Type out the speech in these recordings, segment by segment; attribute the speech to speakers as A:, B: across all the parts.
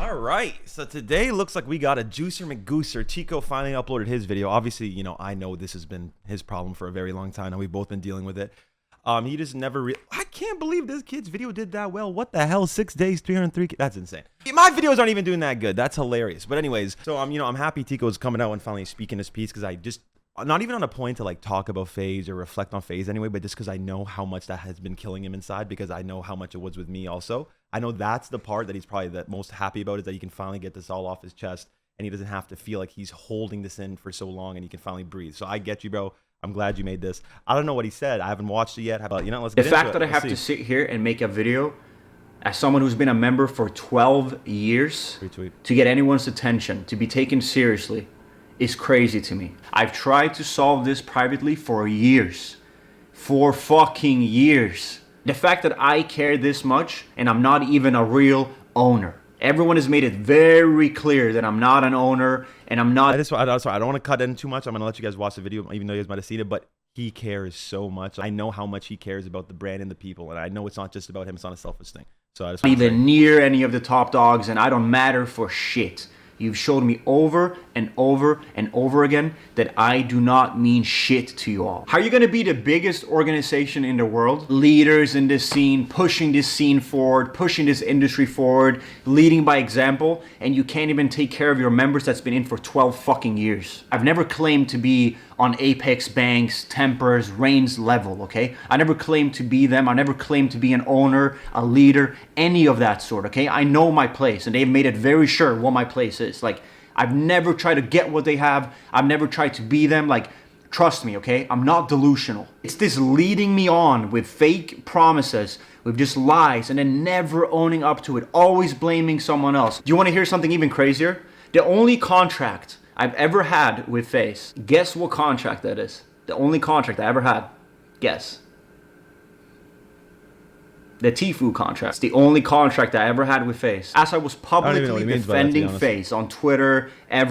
A: All right, so today looks like we got a Juicer McGooser. Teeqo finally uploaded his video. Obviously, you know, I know this has been his problem for a very long time, and we've both been dealing with it. He just never I can't believe this kid's video did that well. What the hell? 6 days, 303. That's insane. My videos aren't even doing that good. That's hilarious. But anyways, so I'm happy Teeqo's coming out and finally speaking his piece, because I just not even on a point to like talk about FaZe or reflect on FaZe anyway, but just because I know how much that has been killing him inside, because I know how much it was with me also. I know that's the part that he's probably the most happy about, is that he can finally get this all off his chest and he doesn't have to feel like he's holding this in for so long, and he can finally breathe. So I get you, bro. I'm glad you made this. I don't know what he said. I haven't watched it yet. How about, you know, let's get into it.
B: The fact that I have to sit here and make a video as someone who's been a member for 12 years to get anyone's attention, to be taken seriously, is crazy to me. I've tried to solve this privately for years. For fucking years. The fact that I care this much and I'm not even a real owner. Everyone has made it very clear that I'm not an owner and I'm not.
A: Sorry, I don't want to cut in too much. I'm going to let you guys watch the video, even though you guys might have seen it, but he cares so much. I know how much he cares about the brand and the people, and I know it's not just about him. It's not a selfish thing. So I just
B: not even near any of the top dogs, and I don't matter for shit. You've showed me over and over and over again that I do not mean shit to you all. How are you going to be the biggest organization in the world? Leaders in this scene, pushing this scene forward, pushing this industry forward, leading by example, and you can't even take care of your members that's been in for 12 fucking years. I've never claimed to be on Apex, Banks, Tempers, Reigns level, okay? I never claimed to be them. I never claimed to be an owner, a leader, any of that sort, okay? I know my place, and they've made it very sure what my place is. Like, I've never tried to get what they have. I've never tried to be them. Like, trust me, okay? I'm not delusional. It's this leading me on with fake promises, with just lies, and then never owning up to it, always blaming someone else. Do you want to hear something even crazier? The only contract I've ever had with FaZe, guess what contract that is? The only contract I ever had. Guess. The Tico contract. It's the only contract I ever had with FaZe. As I was publicly defending FaZe on Twitter, I don't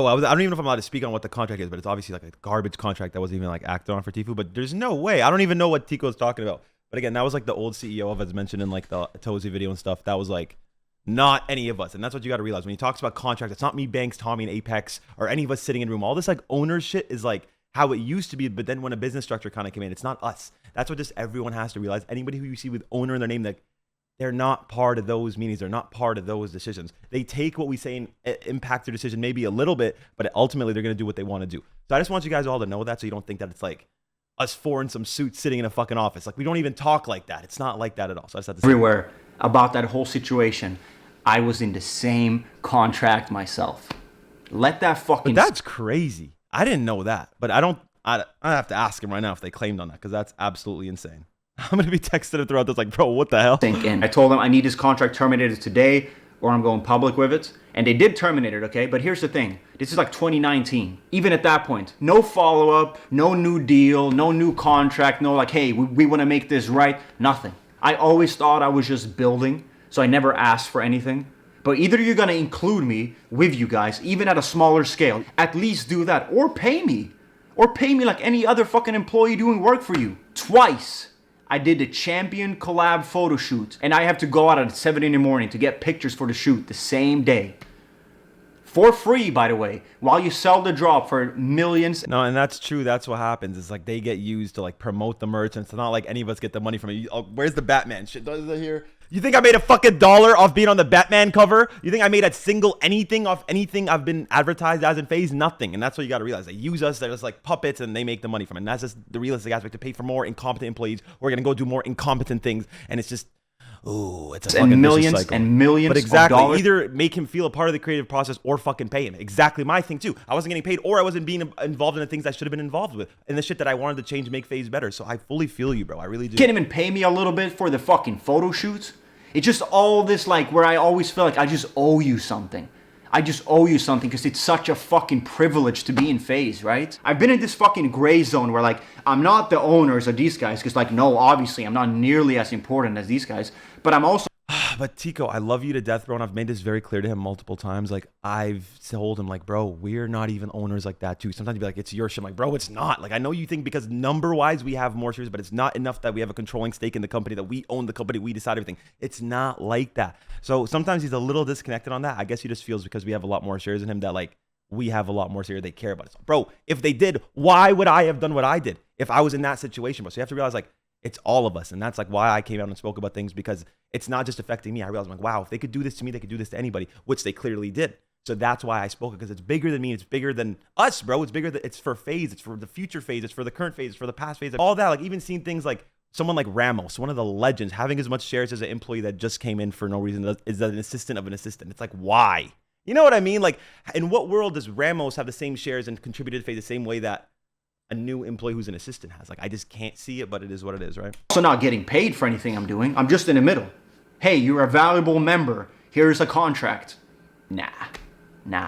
B: even know if I'm allowed to speak on what the contract is, but it's obviously like a garbage contract that wasn't even like acted on for Tico. But there's no way. I don't even know what Tico is talking about. But again, that was like the old CEO of, as mentioned in like the Tozy video and stuff. That was like not any of us. And that's what you got to realize when he talks about contract. It's not me, Banks, Tommy, and Apex, or any of us sitting in a room. All this like owner shit is like how it used to be, but then when a business structure kind of came in, it's not us. That's what just everyone has to realize. Anybody who you see with owner in their name, that they're not part of those meetings. They're not part of those decisions. They take what we say and impact their decision maybe a little bit, but ultimately they're going to do what they want to do. So I just want you guys all to know that, so you don't think that it's like us four in some suits sitting in a fucking office. Like, we don't even talk like that. It's not like that at all. So I just have to say everywhere about that whole situation. I was in the same contract myself. Let that fucking...
A: But that's crazy. I didn't know that. But I have to ask him right now if they claimed on that, because that's absolutely insane. I'm going to be texting him throughout this like, bro, what the hell?
B: Sink in. I told them I need this contract terminated today or I'm going public with it. And they did terminate it, okay? But here's the thing. This is like 2019. Even at that point, no follow-up, no new deal, no new contract, no like, hey, we want to make this right. Nothing. I always thought I was just building, so I never asked for anything. But either you're going to include me with you guys, even at a smaller scale. At least do that. Or pay me. Or pay me like any other fucking employee doing work for you. Twice, I did the champion collab photo shoot. And I have to go out at 7 in the morning to get pictures for the shoot the same day. For free, by the way, while you sell the drop for millions.
A: No, and that's true. That's what happens. It's like they get used to like promote the merch, and it's not like any of us get the money from it. Where's the Batman shit? Does it here? You think I made a fucking dollar off being on the Batman cover? You think I made a single anything off anything I've been advertised as in FaZe? Nothing. And that's what you got to realize. They use us. They're just like puppets, and they make the money from it. And that's just the realistic aspect. To pay for more incompetent employees, we're going to go do more incompetent things. And it's just, ooh, it's a fucking
B: millions
A: cycle.
B: And millions
A: But exactly,
B: of dollars.
A: Either make him feel a part of the creative process or fucking pay him. Exactly my thing too. I wasn't getting paid, or I wasn't being involved in the things I should have been involved with, and the shit that I wanted to change to make FaZe better. So I fully feel you, bro. I really do.
B: You can't even pay me a little bit for the fucking photo shoots. It's just all this like where I always feel like I just owe you something. I just owe you something because it's such a fucking privilege to be in FaZe, right? I've been in this fucking gray zone where like I'm not the owners of these guys, because like no, obviously I'm not nearly as important as these guys, but I'm also
A: But Tico, I love you to death, bro, and I've made this very clear to him multiple times. Like, I've told him, like, bro, we're not even owners like that, too. Sometimes he'd be like, it's your shit. I'm like, bro, it's not. Like, I know you think because number-wise we have more shares, but it's not enough that we have a controlling stake in the company, that we own the company, we decide everything. It's not like that. So sometimes he's a little disconnected on that. I guess he just feels because we have a lot more shares in him that, like, we have a lot more shares, they care about us. Bro, if they did, why would I have done what I did if I was in that situation, bro? So you have to realize, like, it's all of us. And that's like why I came out and spoke about things, because it's not just affecting me. I realized, I'm like, wow, if they could do this to me, they could do this to anybody, which they clearly did. So that's why I spoke, because it's bigger than me. It's bigger than us, bro. It's bigger than, it's for FaZe. It's for the future FaZe. It's for the current FaZe. It's for the past FaZe. All that, like even seeing things like someone like Ramos, one of the legends, having as much shares as an employee that just came in for no reason, is an assistant of an assistant. It's like, why? You know what I mean? Like, in what world does Ramos have the same shares and contributed to FaZe the same way that a new employee who's an assistant has? Like, I just can't see it, but it is what it is, right?
B: Also not getting paid for anything I'm doing. I'm just in the middle. Hey, you're a valuable member. Here's a contract. Nah,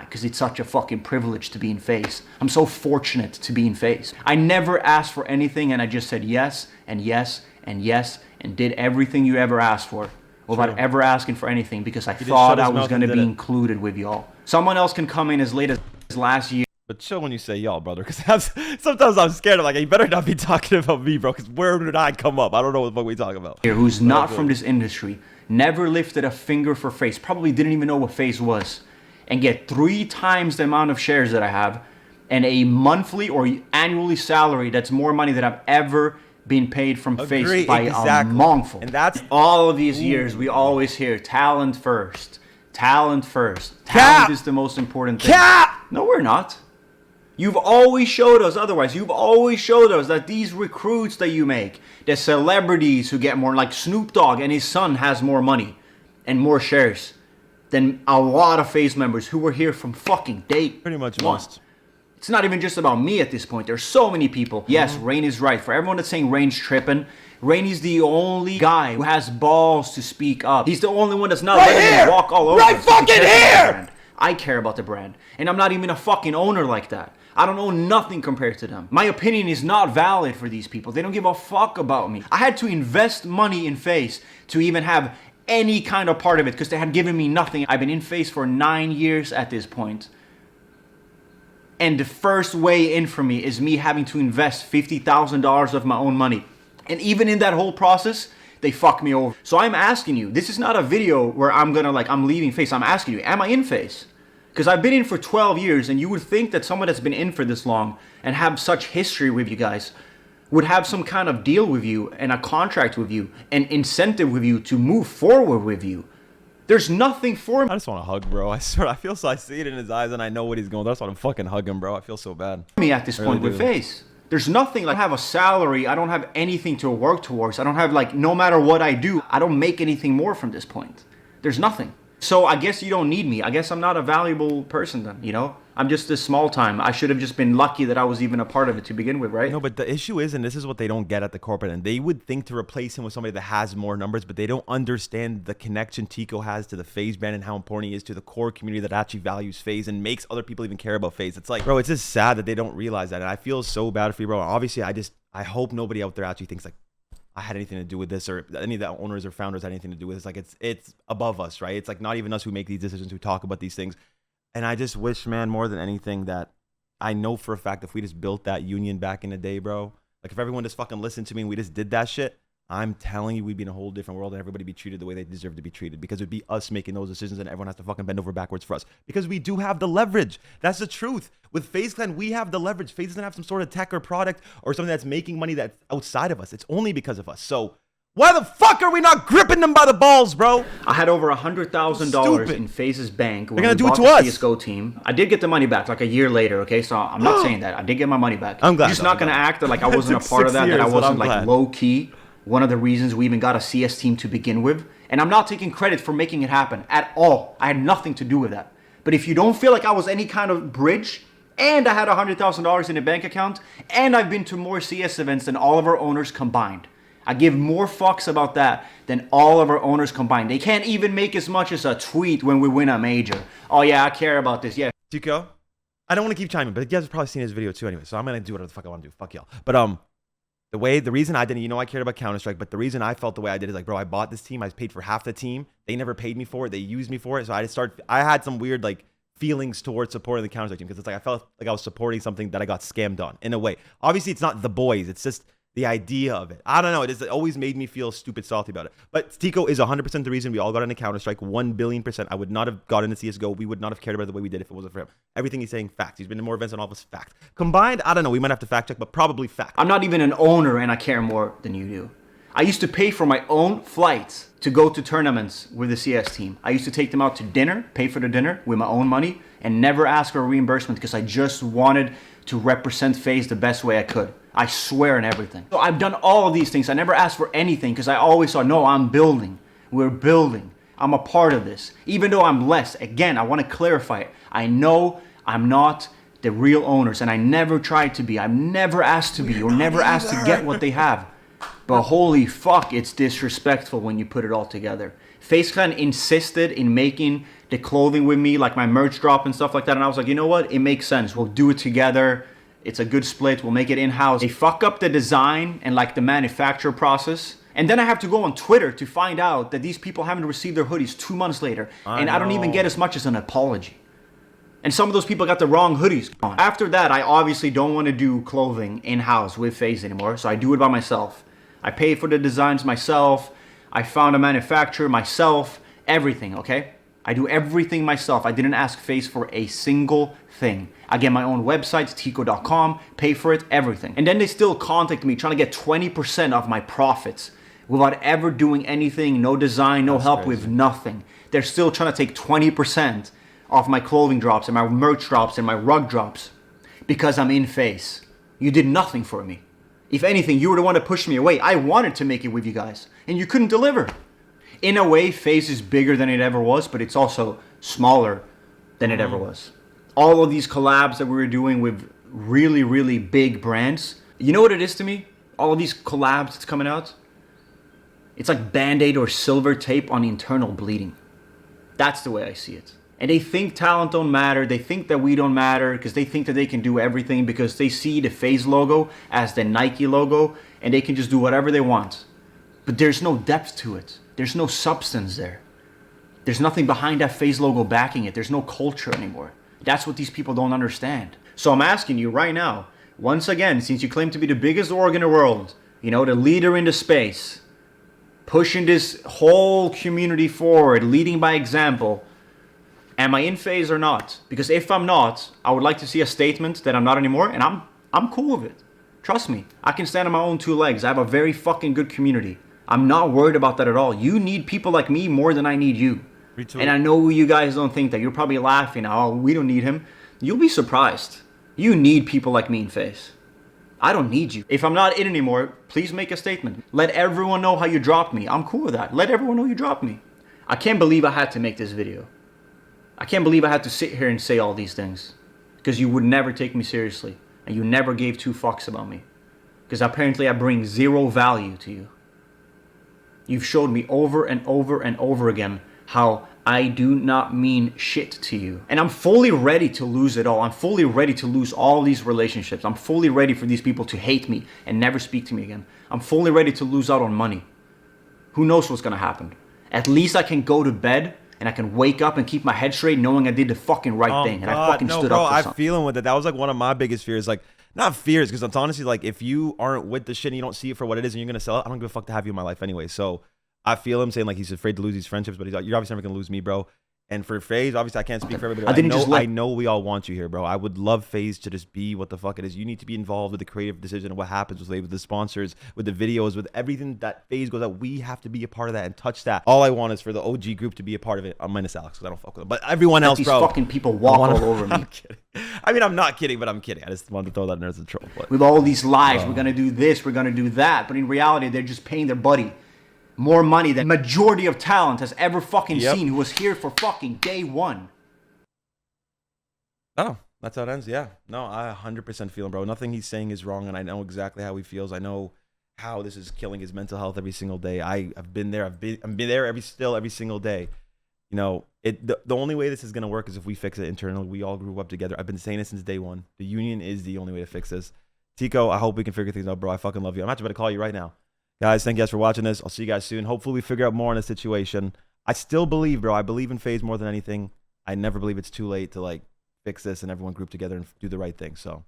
B: because it's such a fucking privilege to be in FaZe. I'm so fortunate to be in FaZe. I never asked for anything, and I just said yes, and yes, and yes, and did everything you ever asked for without ever asking for anything, because I thought I was going to be included with y'all. Someone else can come in as late as last year.
A: But chill when you say y'all, brother, because sometimes I'm scared. I'm like, you better not be talking about me, bro, because where did I come up? I don't know what the fuck we talking about.
B: Here, who's not from this industry, never lifted a finger for FaZe, probably didn't even know what FaZe was, and get 3 times the amount of shares that I have, and a monthly or annually salary that's more money than I've ever been paid from FaZe by a monthful.
A: And that's
B: all of these years, we always hear talent first. Talent first. Talent is the most important thing. No, we're not. You've always showed us otherwise. You've always showed us that these recruits that you make, the celebrities who get more, like Snoop Dogg and his son has more money and more shares than a lot of FaZe members who were here from fucking day
A: pretty much
B: one.
A: most.
B: It's not even just about me at this point. There's so many people. Yes, Rain is right. For everyone that's saying Rain's tripping, Rain is the only guy who has balls to speak up. He's the only one that's not letting me walk all over.
A: Right fucking here!
B: I care about the brand. And I'm not even a fucking owner like that. I don't own nothing compared to them. My opinion is not valid for these people. They don't give a fuck about me. I had to invest money in FaZe to even have any kind of part of it, because they had given me nothing. I've been in FaZe for 9 years at this point. And the first way in for me is me having to invest $50,000 of my own money. And even in that whole process, they fuck me over. So I'm asking you, this is not a video where I'm gonna I'm leaving FaZe. I'm asking you, am I in FaZe? Because I've been in for 12 years, and you would think that someone that's been in for this long and have such history with you guys would have some kind of deal with you and a contract with you and incentive with you to move forward with you. There's nothing for me.
A: I just want to hug, bro. I swear, I feel so. I see it in his eyes, and I know what he's going through. I just want to fucking hug him, bro. I feel so bad.
B: Me at this point with FaZe. There's nothing. Like, I don't have a salary. I don't have anything to work towards. I don't have, like, no matter what I do, I don't make anything more from this point. There's nothing. So I guess you don't need me. I guess I'm not a valuable person then, you know? I'm just this small time. I should have just been lucky that I was even a part of it to begin with, right?
A: No, but the issue is, and this is what they don't get at the corporate end, they would think to replace him with somebody that has more numbers, but they don't understand the connection Teeqo has to the FaZe brand and how important he is to the core community that actually values FaZe and makes other people even care about FaZe. It's like, bro, it's just sad that they don't realize that. And I feel so bad for you, bro. Obviously, I hope nobody out there actually thinks like, I had anything to do with this, or any of the owners or founders had anything to do with this. Like, it's above us, right? It's like not even us who make these decisions, who talk about these things. And I just wish, man, more than anything, that I know for a fact if we just built that union back in the day, bro, like if everyone just fucking listened to me and we just did that shit, I'm telling you, we'd be in a whole different world and everybody be treated the way they deserve to be treated, because it'd be us making those decisions and everyone has to fucking bend over backwards for us, because we do have the leverage. That's the truth. With FaZe Clan, we have the leverage. FaZe doesn't have some sort of tech or product or something that's making money that's outside of us. It's only because of us. So why the fuck are we not gripping them by the balls, bro?
B: I had over $100,000 in FaZe's bank when
A: They're gonna
B: we
A: do it
B: bought
A: to
B: the
A: us.
B: CSGO team. I did get the money back like a year later, okay? So I'm not saying that. I did get my money back.
A: I'm glad.
B: I'm just not going to act like I wasn't a part of that, that I wasn't like low-key one of the reasons we even got a CS team to begin with. And I'm not taking credit for making it happen at all. I had nothing to do with that. But if you don't feel like I was any kind of bridge, and I had $100,000 in a bank account, and I've been to more CS events than all of our owners combined. I give more fucks about that than all of our owners combined. They can't even make as much as a tweet when we win a major. Oh yeah, I care about this, yeah.
A: Tico, I don't want to keep chiming, but you guys have probably seen his video too anyway, so I'm going to do whatever the fuck I want to do. Fuck y'all. But the reason I didn't, I cared about Counter-Strike, but the reason I felt the way I did is like, bro, I bought this team. I paid for half the team. They never paid me for it. They used me for it. So I had some weird like feelings towards supporting the Counter-Strike team because it's like I felt like I was supporting something that I got scammed on in a way. Obviously, it's not the boys. It's just the idea of it. I don't know. It always made me feel stupid salty about it. But Teeqo is 100% the reason we all got into Counter-Strike. 1,000,000,000%. I would not have got into CSGO. We would not have cared about it the way we did if it wasn't for him. Everything he's saying, fact. He's been to more events than all of us, fact. Combined, I don't know. We might have to fact check, but probably fact.
B: I'm not even an owner and I care more than you do. I used to pay for my own flights to go to tournaments with the CS team. I used to take them out to dinner, pay for the dinner with my own money, and never ask for a reimbursement because I just wanted to represent FaZe the best way I could. I swear on everything. So I've done all of these things. I never asked for anything because I always thought, no, I'm building. We're building. I'm a part of this. Even though I'm less, again, I want to clarify it. I know I'm not the real owners and I never tried to be. I'm never asked to be or never asked to get what they have. But holy fuck, it's disrespectful when you put it all together. FaZe Clan insisted in making the clothing with me, like my merch drop and stuff like that. And I was like, you know what? It makes sense. We'll do it together. It's a good split. We'll make it in-house. They fuck up the design and like the manufacture process. And then I have to go on Twitter to find out that these people haven't received their hoodies 2 months later. I don't even get as much as an apology. And some of those people got the wrong hoodies on. After that, I obviously don't want to do clothing in-house with FaZe anymore. So I do it by myself. I pay for the designs myself. I found a manufacturer myself. Everything, okay? I do everything myself. I didn't ask FaZe for a single thing. I get my own website, Teeqo.com, pay for it, everything. And then they still contact me trying to get 20% of my profits without ever doing anything, no design, no help with nothing. They're still trying to take 20% off my clothing drops and my merch drops and my rug drops because I'm in FaZe. You did nothing for me. If anything, you were the one that pushed me away. I wanted to make it with you guys, and you couldn't deliver. In a way, FaZe is bigger than it ever was, but it's also smaller than it ever was. All of these collabs that we were doing with really, really big brands, you know what it is to me? All of these collabs that's coming out, it's like Band-Aid or silver tape on internal bleeding. That's the way I see it. And they think talent don't matter. They think that we don't matter because they think that they can do everything because they see the FaZe logo as the Nike logo and they can just do whatever they want. But there's no depth to it. There's no substance there. There's nothing behind that FaZe logo backing it. There's no culture anymore. That's what these people don't understand. So I'm asking you right now, once again, since you claim to be the biggest org in the world, the leader in the space, pushing this whole community forward, leading by example, am I in FaZe or not? Because if I'm not, I would like to see a statement that I'm not anymore, and I'm cool with it. Trust me, I can stand on my own 2 legs. I have a very fucking good community. I'm not worried about that at all. You need people like me more than I need you. And I know you guys don't think that. You're probably laughing, oh, we don't need him. You'll be surprised. You need people like me in FaZe. I don't need you. If I'm not in anymore, please make a statement. Let everyone know how you dropped me. I'm cool with that. Let everyone know you dropped me. I can't believe I had to make this video. I can't believe I had to sit here and say all these things. Because you would never take me seriously. And you never gave 2 fucks about me. Because apparently I bring 0 value to you. You've showed me over and over and over again how I do not mean shit to you. And I'm fully ready to lose it all. I'm fully ready to lose all these relationships. I'm fully ready for these people to hate me and never speak to me again. I'm fully ready to lose out on money. Who knows what's gonna happen? At least I can go to bed and I can wake up and keep my head straight knowing I did the fucking right thing. And I fucking stood up for something.
A: I'm feeling with it. That was like one of my biggest fears. Like, not fears, because it's honestly like, if you aren't with the shit and you don't see it for what it is and you're gonna sell it, I don't give a fuck to have you in my life anyway. So I feel him saying like he's afraid to lose these friendships, but he's like, you're obviously never gonna lose me, bro. And for FaZe, obviously I can't speak for everybody. I know we all want you here, bro. I would love FaZe to just be what the fuck it is. You need to be involved with the creative decision of what happens with the sponsors, with the videos, with everything that FaZe goes out. We have to be a part of that and touch that. All I want is for the OG group to be a part of it. I'm minus Alex because I don't fuck with him, but everyone else,
B: these
A: bro.
B: These fucking people walk all over me.
A: I'm kidding. I mean, I'm not kidding, but I'm kidding. I just wanted to throw that in there as a troll. But,
B: with all these lies, we're gonna do this, we're gonna do that, but in reality, they're just paying their buddy more money than majority of talent has ever fucking seen, who was here for fucking day 1.
A: Oh, that's how it ends. Yeah. No, I 100% feel him, bro. Nothing he's saying is wrong, and I know exactly how he feels. I know how this is killing his mental health every single day. I've been there. I've been there every single day. The only way this is gonna work is if we fix it internally. We all grew up together. I've been saying it since day 1. The union is the only way to fix this. Tico, I hope we can figure things out, bro. I fucking love you. I'm actually about to call you right now. Guys, thank you guys for watching this. I'll see you guys soon. Hopefully we figure out more on the situation. I still believe, bro. I believe in FaZe more than anything. I never believe it's too late to like fix this and everyone group together and do the right thing. So